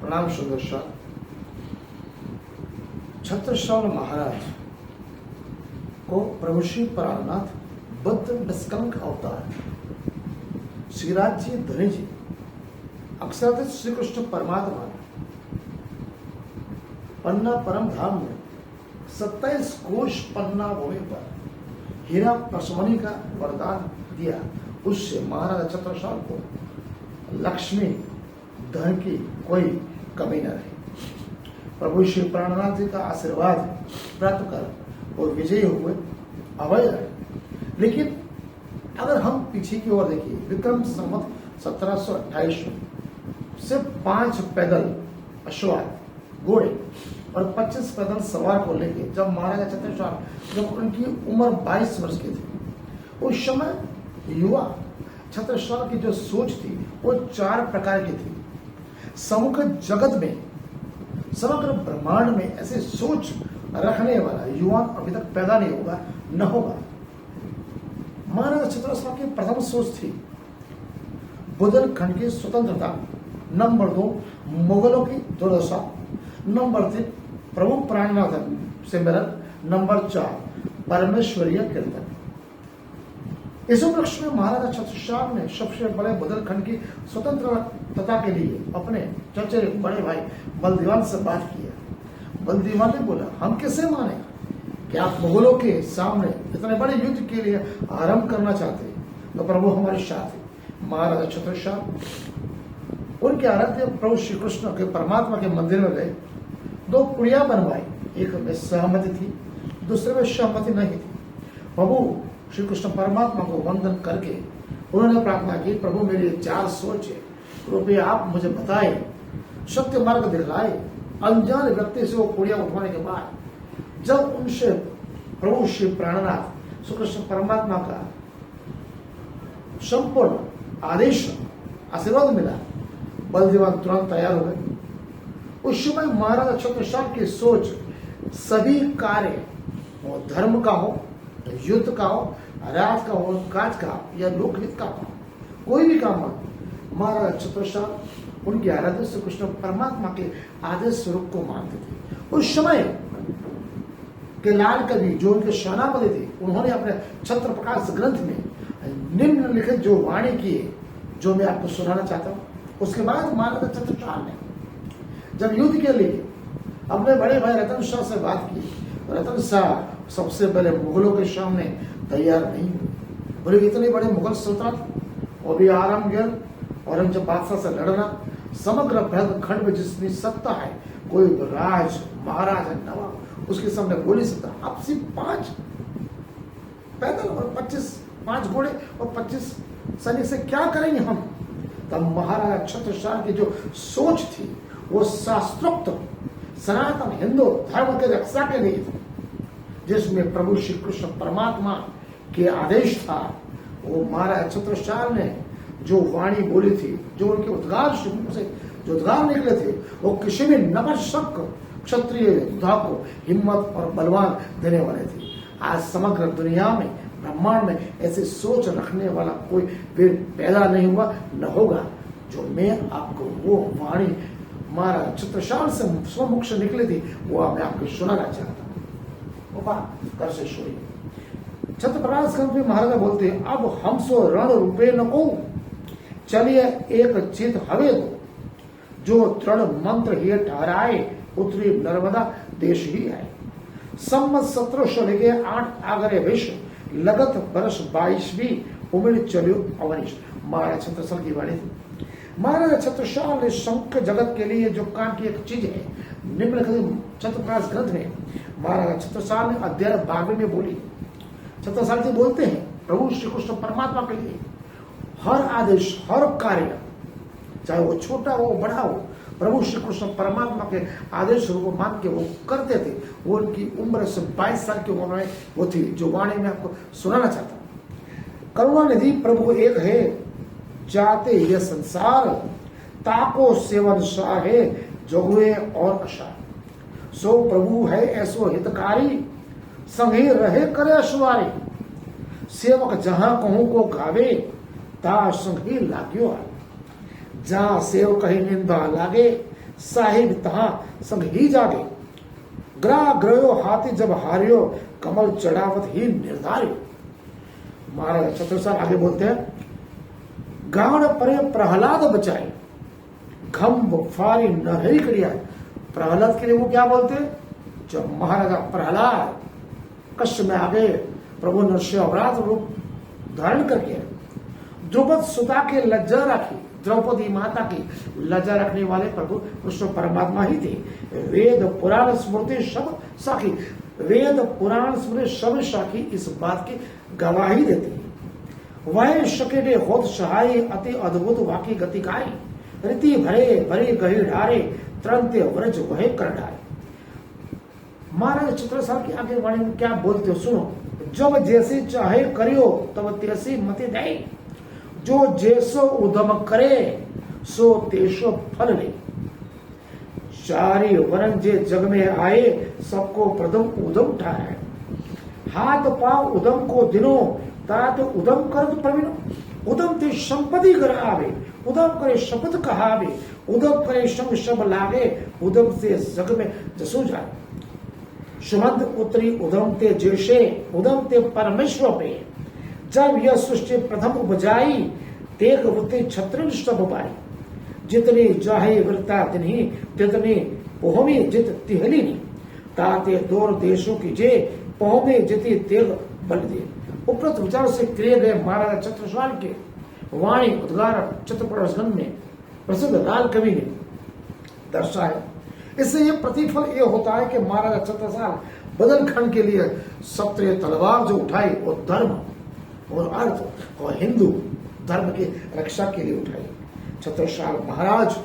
प्रणाम सुदर्शन। छत्रसाल महाराज को प्रभु श्री प्राणनाथ बुद्ध निष्कलंक अवतार श्रीराज जी धनी जी अक्षर श्री कृष्ण परमात्मा पन्ना परम धाम में 27 कोष पन्ना भूमि पर हीरा पशमणि का वरदान दिया। उससे महाराज छत्रसाल को लक्ष्मी धन की कोई कमी न रही। प्रभु श्री प्राणनाथ जी का आशीर्वाद प्राप्त कर वो विजयी हुए, अभय रहे। लेकिन अगर हम पीछे की ओर देखिए, विक्रम संवत 1728 में सिर्फ 5 पैदल अश्वार घोड़े और 25 पैदल सवार को लेके जब महाराजा छत्रसाल, जब उनकी उम्र 22 वर्ष की थी, उस समय युवा छत्रसाल की जो सोच थी वो 4 प्रकार की थी। समग्र जगत में, समग्र ब्रह्मांड में ऐसे सोच रखने वाला युवा अभी तक पैदा नहीं होगा, न होगा। महाराजा छत्रसाल की प्रथम सोच थी बुंदेलखंड की स्वतंत्रता, नंबर 2 मुगलों की दुर्दशा, नंबर 3 प्रभु प्राणनाथ से मिलन, नंबर 4 परमेश्वरीय कीर्तन। इस उपलक्ष्य में महाराजा छत्रसाल ने सबसे बड़े बुंदेलखंड की स्वतंत्रता के लिए अपने चचेरे बड़े भाई बलदीवान से बात किया। बलदीवान ने बोला, हम कैसे माने कि आप मुगलों के सामने इतने बड़े युद्ध के लिए आरंभ करना चाहते हैं, तो प्रभु हमारे साथ है। महाराजा छत्रसाल उनके आराध्य प्रभु श्री कृष्ण के परमात्मा के मंदिर में गए, 2 पुड़िया बनवाई। एक में सहमति थी, दूसरे में सहमति नहीं थी। प्रभु श्री कृष्ण परमात्मा को वंदन करके उन्होंने प्रार्थना की, प्रभु मेरी 4 सोच है, कृपया आप मुझे बताए, सत्य मार्ग दिखलाए। अनजान व्यक्ति से वो पुड़िया उठवाने के बाद जब उनसे प्रभु श्री प्राणनाथ श्री कृष्ण परमात्मा का संपूर्ण आदेश आशीर्वाद मिला, बलदीवान तुरंत तैयार हो गए। उस समय महाराजा छत्रसाल की सोच सभी कार्य, वो धर्म का हो, युद्ध का हो, राज का हो, काज का या लोकहित का हो, कोई भी काम हो, महाराजा छत्रसाल उनके आराध्य श्री कृष्ण परमात्मा के आदेश स्वरूप को मानते थे। उस समय के लाल कवि जो उनके सेनापति थे, उन्होंने अपने छत्र प्रकाश ग्रंथ में निम्नलिखित जो वाणी किए, जो मैं आपको सुनाना चाहता हूँ। उसके बाद महाराजा छत्रसाल ने जब युद्ध के लिए अपने बड़े भाई रतन शाह से बात की, रतन शाह सबसे पहले मुगलों के सामने तैयार नहीं हुए। बोले, इतने बड़े मुगल सल्तनत, वो भी आरामगढ़ औरंगजेब बादशाह से लड़ना, समग्र भारत खंड में जिसकी सत्ता है, कोई राज महाराज है, नवाब, उसके सामने बोल नहीं सकता। अब सिर्फ 5 पैदल और 5 घोड़े और 25 सैनिक से क्या करेंगे हम। तब महाराजा छत्रसाल की जो सोच थी वो शास्त्रोक्त सनातन हिंदू धर्म के रक्षा के लिए थी, जिसमें प्रभु श्री कृष्ण परमात्मा के आदेश था। वो महाराज छत्रसाल ने जो वाणी बोली थी, जो उनके उद्गार से जो उद्गार निकले थे, वो किसी भी नपुंसक क्षत्रिय योद्धा को हिम्मत और बलवान देने वाले थे। आज समग्र दुनिया में, ब्रह्मांड में ऐसी सोच रखने वाला कोई वीर पैदा नहीं हुआ, न होगा। जो मैं आपको वो वाणी महाराज छत्रसाल से स्वमुख से निकली थी, वो मैं आपको सुनाना चाहता हूँ। कर से सुनिए। छत्र प्रकाश ग्रंथ में महाराजा बोलते हैं, अब हम सो रण रूपे न को, चलिए एक चित हवे दो, जो तृण मंत्र ही ठहराए, उत्तरी नर्मदा देश ही आए। सम्मत 1700 लेके 8 आगरे विश्व, लगत वर्ष 22वीं उम्र चलियो अवनीश। महाराज छत्रसाल की वाणी थी। महाराजा छत्रसाल ने शंख जगत के लिए जो काम की एक चीज है, निम्नलिखित छत्र प्रकाश ग्रंथ में महाराजा छत्रसाल ने अध्याय 22 में बोली। छत्रसाल जी बोलते हैं, प्रभु श्री कृष्ण परमात्मा के लिए हर आदेश, हर कार्य, चाहे वो छोटा हो बड़ा हो, प्रभु श्री कृष्ण परमात्मा के आदेश को मान के वो करते थे। वो उनकी उम्र से 22 साल की उम्र में वो थी, जो वाणी में आपको सुनाना चाहता हूं। करुणानिधि प्रभु एक है, जाते ये संसार, ताको सेवन साहे, जोगुए और अशार। सो प्रभु है ऐसो हितकारी, संगे रहे करे अश्वारी। सेवक जहां कहूं को गावे, ता संगी लाग्यो आए। जहां सेवक ही निंदा लागे, साहिब तहां संग ही जागे, ग्रह ग्रहो हाथी जब हारियो, कमल चढ़ावत ही निर्धारियो। महाराज छत्रसाल आगे बोलते हैं, गाण परे प्रहलाद बचाए, घम फारी नहरी करिया। प्रहलाद के लिए वो क्या बोलते हैं? जब महाराजा प्रहलाद कष्ट में आगे प्रभु नरसिंह अवराध रूप धारण करके द्रुपद सुता के लज्जा रखी, द्रौपदी माता की लज्जा रखने वाले प्रभु कृष्ण परमात्मा ही थे। वेद पुराण स्मृति सब साखी, वेद पुराण स्मृति सब साखी इस बात की गवाही देती है। वह शकेडे होत सहाय, अति अद्भुत वाकी गति गाई, रीति भरे भरे गही ढारे, त्रंत व्रज वह कर ढारे। महाराज छत्रसाल की आगे वाणी में क्या बोलते हो सुनो। जब जैसे चाहे करियो, तब तैसी मति दे, जो जैसो उदम करे, सो तेसो फल ले। चारि वरण जे जग में आए, सबको प्रथम उदम उठाए। हाथ पाव उदम को दिनो, तात उदम कर प्रवीण। उदम ते संपत्ति कर आवे, उदम करे शब्द कहावे, उदम करे संग सब लागे, उदम से जग में जसो जाए। सुमंत उतरी उदम ते जैसे, उदम ते परमेश्वर पे। जब यह सृष्टि प्रथम उपजाई, तेग वृत्ति छत्र सब पाई। जितने जाहे वृत्ता तिन्ही, तितने पोहमे जित तिहली नी। ताते दौर देशों की जे, पोहमे जिति तेग बल दे। उपरोक्त विचारों से किए गए महाराजा छत्रसाल के वाणी उद्गार चित्रप्रदर्शन में प्रसिद्ध लाल कवि ने दर्शाया। इससे यह प्रतिफल यह होता है कि महाराजा छत्रसाल बदलखंड के लिए सत्य तलवार जो उठाई वो धर्म और अर्थ और हिंदू धर्म की रक्षा के लिए उठाई। छत्रसाल महाराज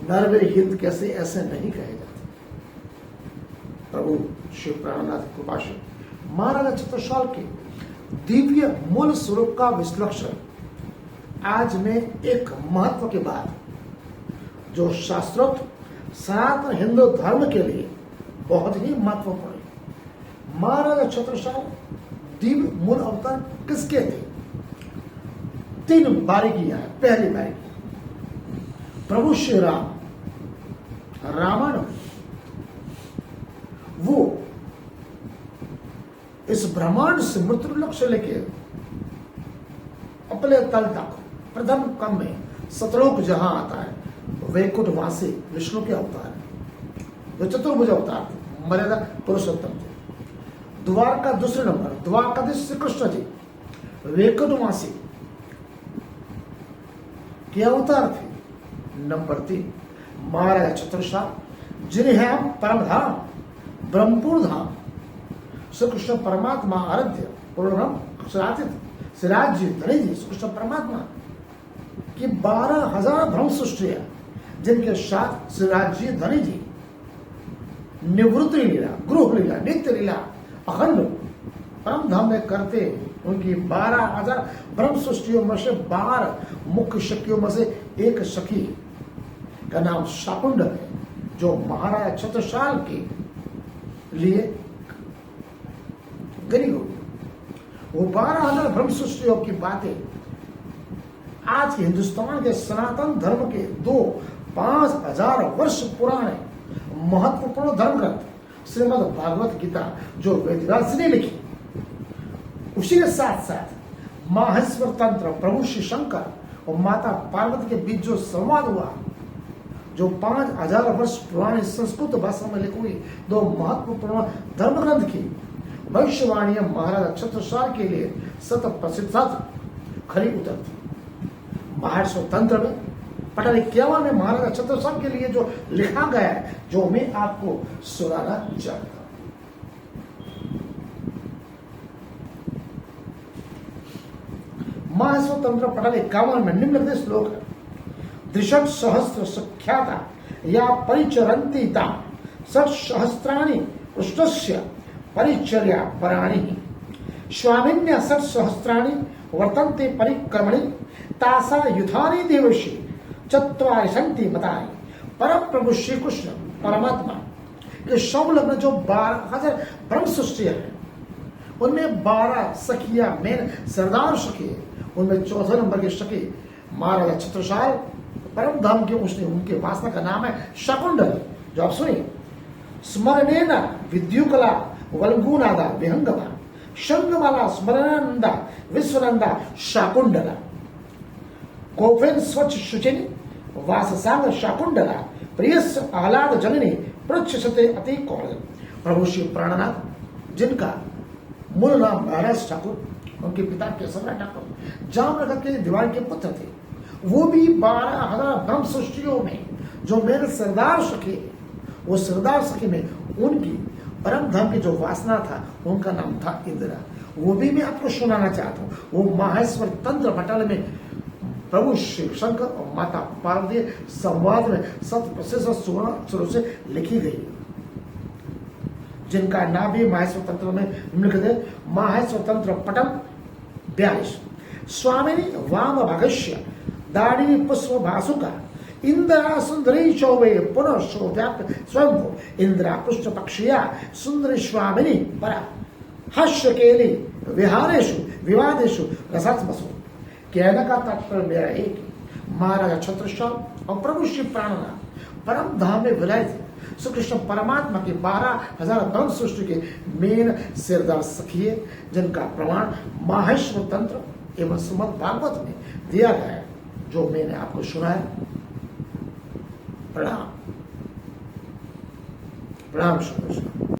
नरवीर हिंद कैसे ऐसे नहीं कहे जाते। प्रभु श्री प्राणनाथ कृपा से महाराजा छत्रसाल के दिव्य मूल स्वरूप का विश्लेषण आज में एक महत्व की बात जो शास्त्रोक्त सनातन हिंदू धर्म के लिए बहुत ही महत्वपूर्ण है। महाराजा छत्रसाल दिव्य मूल अवतार किसके थे? 3 बारीकियां हैं। पहली बारीकी, प्रभु श्री राम रावण वो इस ब्रह्मांड से मृत्यु लक्ष्य लेके अपने तल तक प्रथम क्रम में सतलोक जहां आता है, वैकुंठ वासी विष्णु के अवतार है जो चतुर्भुज अवतार थे, मर्यादा पुरुषोत्तम थे। द्वारका दूसरे नंबर, द्वारकाधीश श्री कृष्ण जी वैकुंठ वासी के अवतार थे। नंबर 3 महाराजा छत्रसाल जिन्हें हम परम धाम ब्रह्मपुर धाम श्री कृष्ण परमात्मा आराध्य पूर्णम सिराज जी धनी जी श्री कृष्ण परमात्मा की 12,000 भ्रम सृष्टि है, जिनके साथ सिराज जी धनी जी निवृत्ति लीला, गृह लीला, नित्य लीला अखंड परम धाम में करते। उनकी 12,000 ब्रह्म सृष्टियों में से 12 मुख्य शक्तियों में से एक सखी का नाम शाकुंड है, जो महाराजा छत्रसाल के लिए गरी हो गई। वो 12,000 ब्रह्म सृष्टियों की बातें आज के हिंदुस्तान के सनातन धर्म के 5,000 वर्ष पुराने महत्वपूर्ण धर्म ग्रंथ श्रीमद् भागवत गीता जो वेदव्यास ने लिखी, उसी के साथ साथ माहेश्वर तंत्र प्रभु श्री शंकर और माता पार्वती के बीच जो संवाद हुआ, जो 5,000 वर्ष पुरानी संस्कृत भाषा में लिखी हुई 2 महत्वपूर्ण धर्म ग्रंथ की भविष्यवाणी महाराजा छत्रसाल के लिए सत प्रसिद्ध खरी उतरती। माहेश्वर तंत्र में पटल 51 में महाराजा छत्रसाल के लिए जो लिखा गया है, जो मैं आपको सुनाना चाहता हूं। माहेश्वर तंत्र पटल 51 में निम्नलिखित श्लोक है। द्विषट सहस्त्र सख्याता या परिचरन्तीता षट सहस्त्राणि पृष्ठस्य परिचर्या पराणि स्वामिन्य षट सहस्त्राणि वर्तन्ते परिक्रमणि तासा युधानि देवशी चत्वारि सन्ति मतानि। परम प्रभु श्री कृष्ण परमात्मा ये सब लग्न जो 12,000 ब्रह्म सृष्टि है, उनमें 12 सखिया मेन सरदार सखी, उनमें 14 नंबर की सखी महाराजा छत्रसाल परम धाम के उसने उनके वासना का नाम है शाकुंडल, जो आप सुनिए। स्मरणेन विद्युकला वल्गुनादा विहंगमा शंगमाला स्मरणानंदा विश्वनंदा शाकुंडला कोफेन स्वच्छ शुचिनी वाससांग शाकुंडला प्रियस्य आह्लाद जननी प्रच्छते अति कौल। प्रभु श्री प्राणनाथ, जिनका मूल नाम महाराज ठाकुर, उनके पिता केशवराय ठाकुर जामनगर के दीवान के पुत्र थे। वो भी 12,000 ब्रह्म सृष्टियों में जो मेरे सरदार सखी, वो सरदार सखी में उनकी परम धाम की जो वासना था उनका नाम था इंदिरा। वो भी मैं आपको सुनाना चाहता हूँ। वो माहेश्वर तंत्र पटल में प्रभु शिव शंकर और माता पार्वती संवाद में सत प्रसिद्ध सुवर्ण अक्षरों से लिखी गई, जिनका नाम भी माहेश्वर तंत्र में निम्नलिखित है। माहेश्वर तंत्र पटम 42। स्वामिनी वाम भागस्य दाड़िनी पुष्प भासुका इंदिरा सुंदरी चौबे पुनः शोभ्याप्त स्वयं इंदिरा पृष्ठ पक्षिया सुंदरी स्वामिनी परा हर्ष केली विहारेशु विवादेशु रसात्मसु। कहने का तात्पर्य मेरा एक, महाराजा छत्रसाल और प्रभु श्री प्राणनाथ परम धाम में विलय थे। श्री कृष्ण परमात्मा के 12,000 ब्रह्म सृष्टि के मेन सिरदार सखी है, जिनका प्रमाण माहेश्वर तंत्र एवं श्रीमद् भागवत में दिया गया है, जो मैंने आपको सुनाया। प्रणाम प्रणाम श्री कृष्ण।